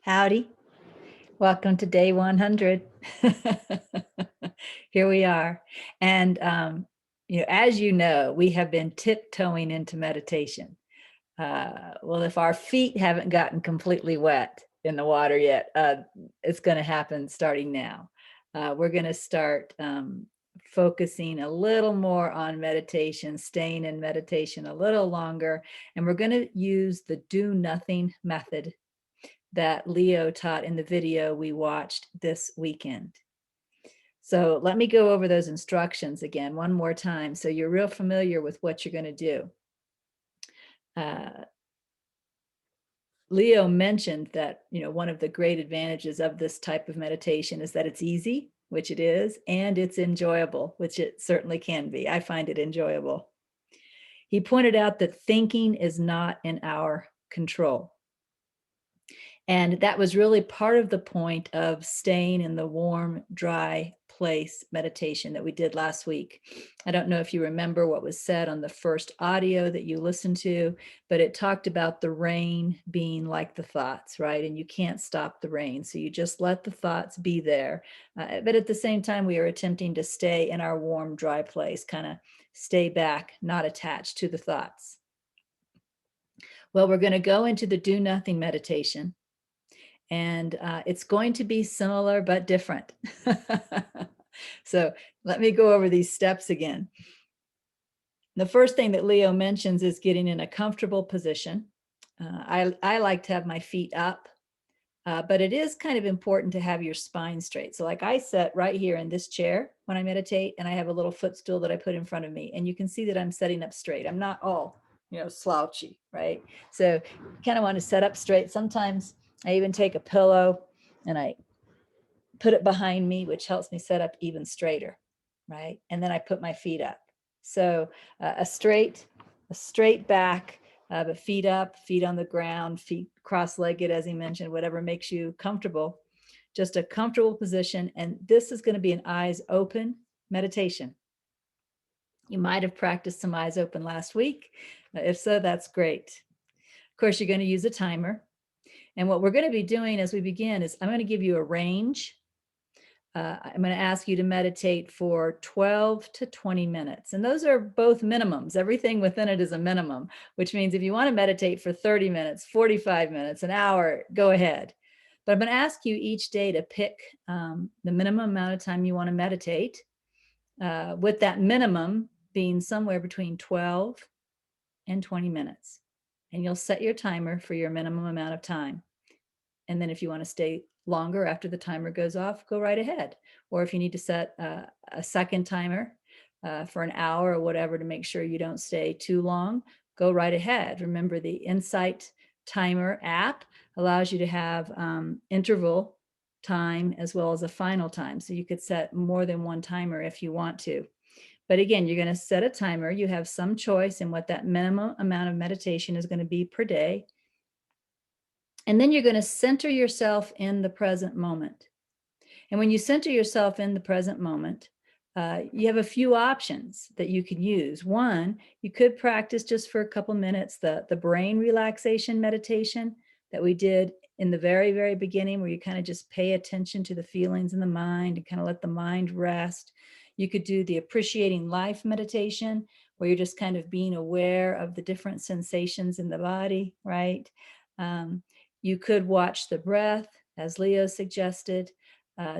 Howdy. Welcome to day 100. Here we are. And, as you know, we have been tiptoeing into meditation. Well, if our feet haven't gotten completely wet in the water yet, it's going to happen starting now. We're going to start focusing a little more on meditation, staying in meditation a little longer, and we're going to use the do nothing method that Leo taught in the video we watched this weekend. So let me go over those instructions again one more time so you're real familiar with what you're going to do. Leo mentioned that, one of the great advantages of this type of meditation is that it's easy, which it is, and it's enjoyable, which it certainly can be. I find it enjoyable. He pointed out that thinking is not in our control. And that was really part of the point of staying in the warm, dry place meditation that we did last week. I don't know if you remember what was said on the first audio that you listened to, but it talked about the rain being like the thoughts, right? And you can't stop the rain. So you just let the thoughts be there. But at the same time, we are attempting to stay in our warm, dry place, kind of stay back, not attached to the thoughts. Well, we're going to go into the do nothing meditation. And it's going to be similar but different. So let me go over these steps again. The first thing that Leo mentions is getting in a comfortable position. I like to have my feet up, but it is kind of important to have your spine straight. So like I sit right here in this chair when I meditate, and I have a little footstool that I put in front of me, and you can see that I'm setting up straight. I'm not all, slouchy, right? So you kind of want to set up straight. Sometimes I even take a pillow and I put it behind me, which helps me set up even straighter, right? And then I put my feet up. So a straight back, but feet up, feet on the ground, feet cross-legged, as he mentioned, whatever makes you comfortable, just a comfortable position. And this is going to be an eyes open meditation. You might have practiced some eyes open last week. If so, that's great. Of course, you're going to use a timer. And what we're going to be doing as we begin is I'm going to give you a range. I'm going to ask you to meditate for 12 to 20 minutes. And those are both minimums. Everything within it is a minimum, which means if you want to meditate for 30 minutes, 45 minutes, an hour, go ahead. But I'm going to ask you each day to pick the minimum amount of time you want to meditate, with that minimum being somewhere between 12 and 20 minutes. And you'll set your timer for your minimum amount of time. And then if you want to stay longer after the timer goes off, go right ahead. Or if you need to set a second timer for an hour or whatever to make sure you don't stay too long, go right ahead. Remember, the Insight Timer app allows you to have interval time as well as a final time. So you could set more than one timer if you want to. But again, you're going to set a timer. You have some choice in what that minimum amount of meditation is going to be per day. And then you're going to center yourself in the present moment. And when you center yourself in the present moment, you have a few options that you can use. One, you could practice just for a couple minutes the brain relaxation meditation that we did in the very, very beginning, where you kind of just pay attention to the feelings in the mind and kind of let the mind rest. You could do the appreciating life meditation, where you're just kind of being aware of the different sensations in the body, right? You could watch the breath, as Leo suggested.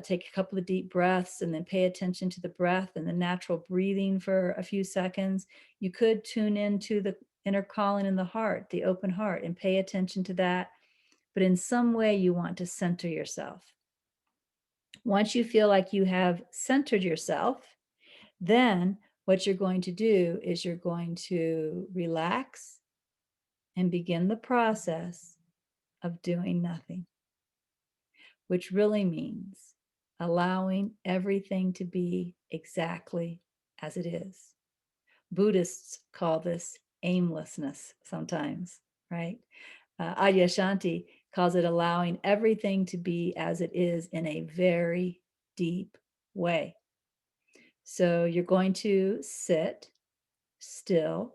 Take a couple of deep breaths and then pay attention to the breath and the natural breathing for a few seconds. You could tune into the inner calling in the heart, the open heart, and pay attention to that. But in some way, you want to center yourself. Once you feel like you have centered yourself, then what you're going to do is you're going to relax and begin the process of doing nothing, which really means allowing everything to be exactly as it is. Buddhists call this aimlessness sometimes, right? Adyashanti calls it allowing everything to be as it is in a very deep way. So you're going to sit still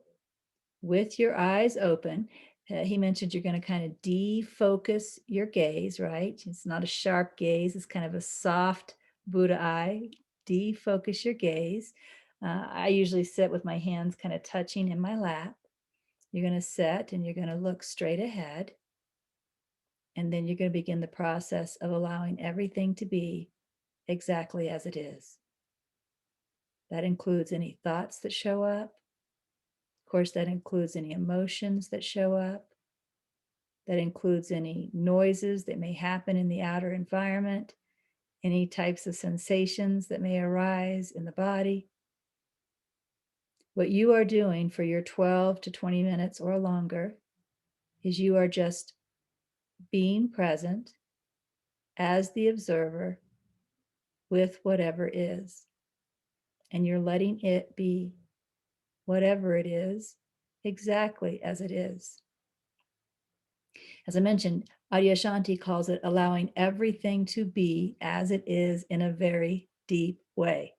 with your eyes open. he mentioned you're going to kind of defocus your gaze, right? It's not a sharp gaze. It's kind of a soft Buddha eye. Defocus your gaze. I usually sit with my hands kind of touching in my lap. You're going to sit and you're going to look straight ahead. And then you're going to begin the process of allowing everything to be exactly as it is. That includes any thoughts that show up. Of course, that includes any emotions that show up. That includes any noises that may happen in the outer environment, any types of sensations that may arise in the body. What you are doing for your 12 to 20 minutes or longer is you are just being present as the observer with whatever is. And you're letting it be, whatever it is, exactly as it is. As I mentioned, Adyashanti calls it allowing everything to be as it is in a very deep way.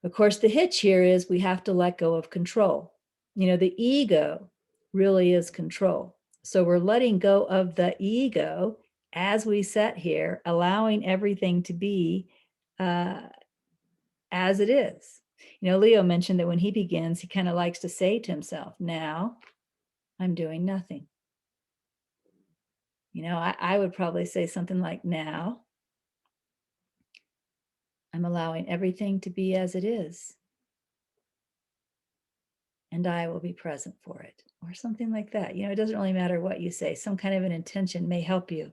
Of course, the hitch here is we have to let go of control. You know, the ego really is control. So we're letting go of the ego as we sit here, allowing everything to be as it is. You know, Leo mentioned that when he begins, he kind of likes to say to himself, now I'm doing nothing. You know, I would probably say something like, now I'm allowing everything to be as it is, and I will be present for it, or something like that. You know, it doesn't really matter what you say. Some kind of an intention may help you.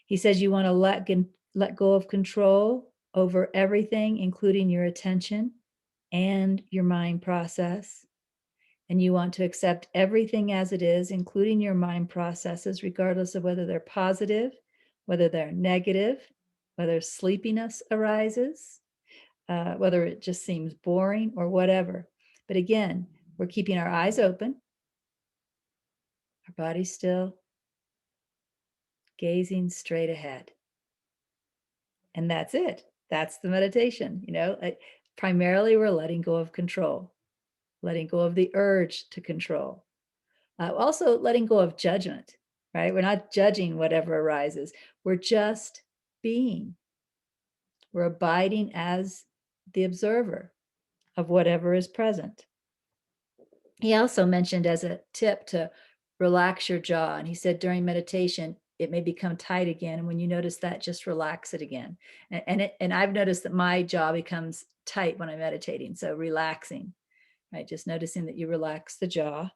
He says you want to let go of control over everything, including your attention and your mind process. And you want to accept everything as it is, including your mind processes, regardless of whether they're positive, whether they're negative, whether sleepiness arises, whether it just seems boring or whatever. But again, we're keeping our eyes open, our body still, gazing straight ahead. And that's it. That's the meditation. You know, primarily we're letting go of control, letting go of the urge to control. Also letting go of judgment, right? We're not judging whatever arises. We're just being. We're abiding as the observer of whatever is present. He also mentioned as a tip to relax your jaw. And he said during meditation, it may become tight again. And when you notice that, just relax it again. And I've noticed that my jaw becomes tight when I'm meditating. So relaxing, right? Just noticing that you relax the jaw.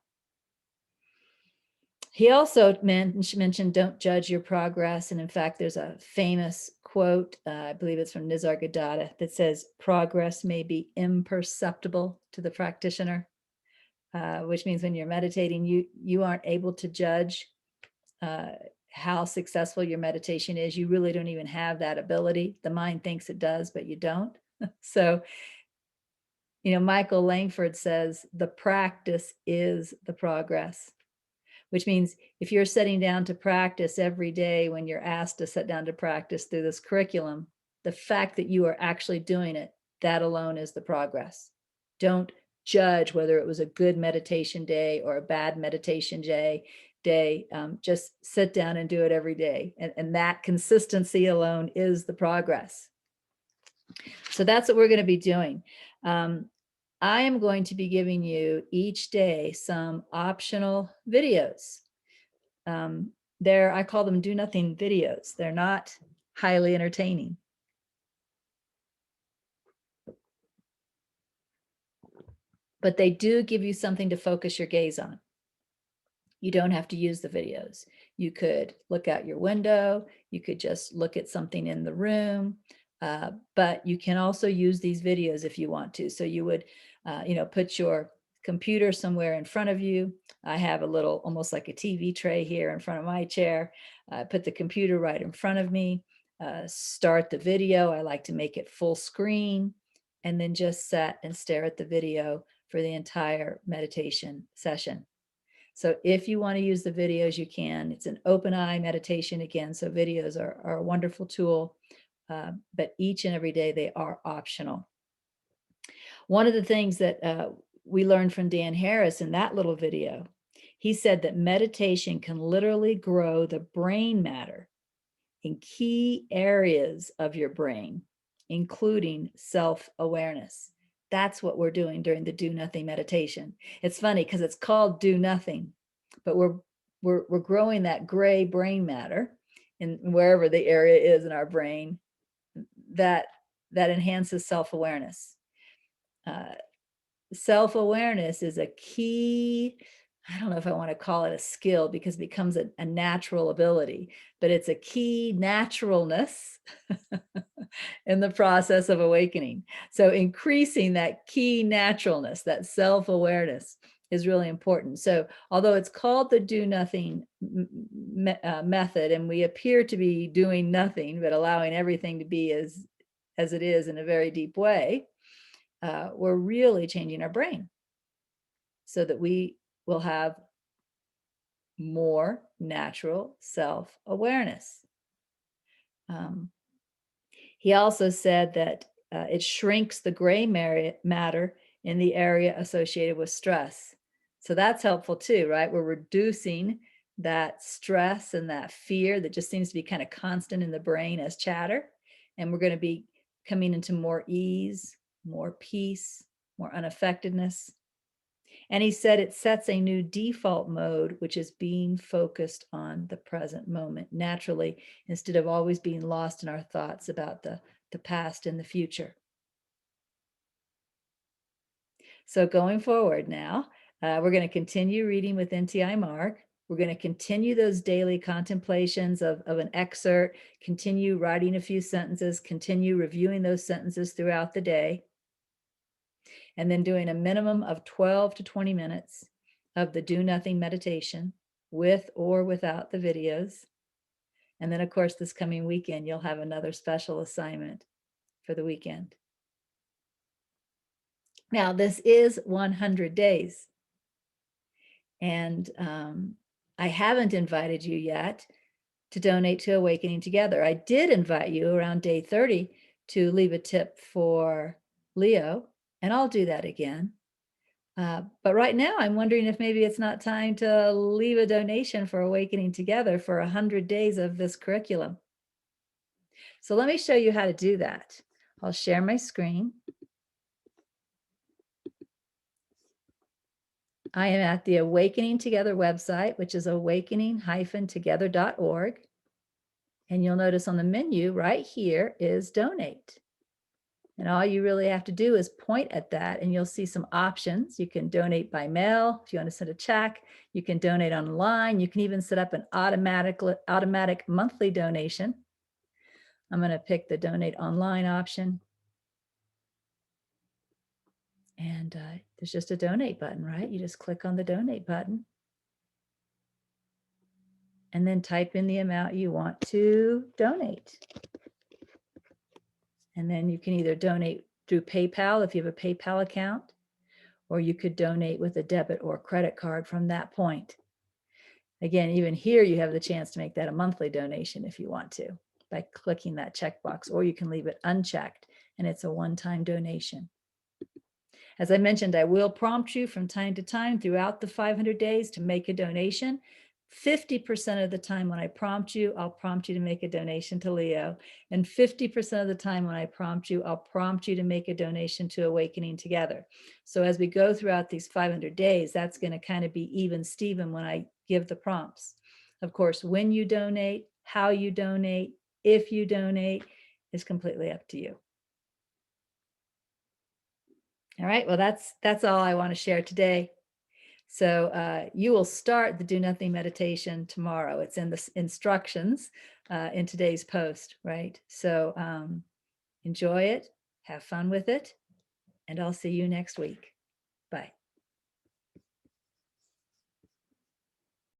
He also mentioned don't judge your progress. And in fact, there's a famous quote, I believe it's from Nisargadatta, that says, progress may be imperceptible to the practitioner, which means when you're meditating, you aren't able to judge how successful your meditation is. You really don't even have that ability. The mind thinks it does, but you don't. So, you know, Michael Langford says, the practice is the progress. Which means if you're sitting down to practice every day when you're asked to sit down to practice through this curriculum, the fact that you are actually doing it, that alone is the progress. Don't judge whether it was a good meditation day or a bad meditation day. Just sit down and do it every day. And that consistency alone is the progress. So that's what we're going to be doing. I am going to be giving you each day some optional videos. I call them do nothing videos. They're not highly entertaining. But they do give you something to focus your gaze on. You don't have to use the videos. You could look out your window. You could just look at something in the room. But you can also use these videos if you want to. So you would, put your computer somewhere in front of you. I have a little, almost like a TV tray here in front of my chair. Put the computer right in front of me. Start the video. I like to make it full screen, and then just sit and stare at the video for the entire meditation session. So if you want to use the videos, you can. It's an open eye meditation again. So videos are a wonderful tool, but each and every day they are optional. One of the things that we learned from Dan Harris in that little video He said that meditation can literally grow the brain matter in key areas of your brain, including self-awareness. That's what we're doing during the do nothing meditation. It's funny because it's called do nothing, but we're growing that gray brain matter in wherever the area is in our brain that enhances self-awareness. Self-awareness is a key, I don't know if I want to call it a skill because it becomes a natural ability, but it's a key naturalness in the process of awakening. So increasing that key naturalness, that self-awareness is really important. So although it's called the do nothing method, and we appear to be doing nothing, but allowing everything to be as it is in a very deep way, we're really changing our brain so that we will have more natural self-awareness. He also said that it shrinks the gray matter in the area associated with stress. So that's helpful too, right? We're reducing that stress and that fear that just seems to be kind of constant in the brain as chatter. And we're going to be coming into more ease, more peace, more unaffectedness. And he said it sets a new default mode, which is being focused on the present moment naturally, instead of always being lost in our thoughts about the past and the future. So going forward now, we're going to continue reading with NTI Mark. We're going to continue those daily contemplations of an excerpt, continue writing a few sentences, continue reviewing those sentences throughout the day, and then doing a minimum of 12 to 20 minutes of the do nothing meditation with or without the videos. And then of course, this coming weekend, you'll have another special assignment for the weekend. Now, this is 100 days. And I haven't invited you yet to donate to Awakening Together. I did invite you around day 30 to leave a tip for Leo, and I'll do that again. But right now, I'm wondering if maybe it's not time to leave a donation for Awakening Together for 100 days of this curriculum. So let me show you how to do that. I'll share my screen. I am at the Awakening Together website, which is awakening-together.org. And you'll notice on the menu right here is donate. And all you really have to do is point at that and you'll see some options. You can donate by mail if you want to send a check. You can donate online. You can even set up an automatic monthly donation. I'm going to pick the donate online option. And there's just a donate button, right? You just click on the donate button and then type in the amount you want to donate. And then you can either donate through PayPal if you have a PayPal account, or you could donate with a debit or credit card from that point. Again, even here, you have the chance to make that a monthly donation if you want to by clicking that checkbox, or you can leave it unchecked and it's a one-time donation. As I mentioned, I will prompt you from time to time throughout the 500 days to make a donation. 50% of the time when I prompt you, I'll prompt you to make a donation to Leo. And 50% of the time when I prompt you, I'll prompt you to make a donation to Awakening Together. So as we go throughout these 500 days, that's going to kind of be even Steven when I give the prompts. Of course, when you donate, how you donate, if you donate is completely up to you. All right, well, that's all I want to share today. So you will start the do nothing meditation tomorrow. It's in the instructions in today's post, right? So enjoy it, have fun with it, and I'll see you next week. Bye.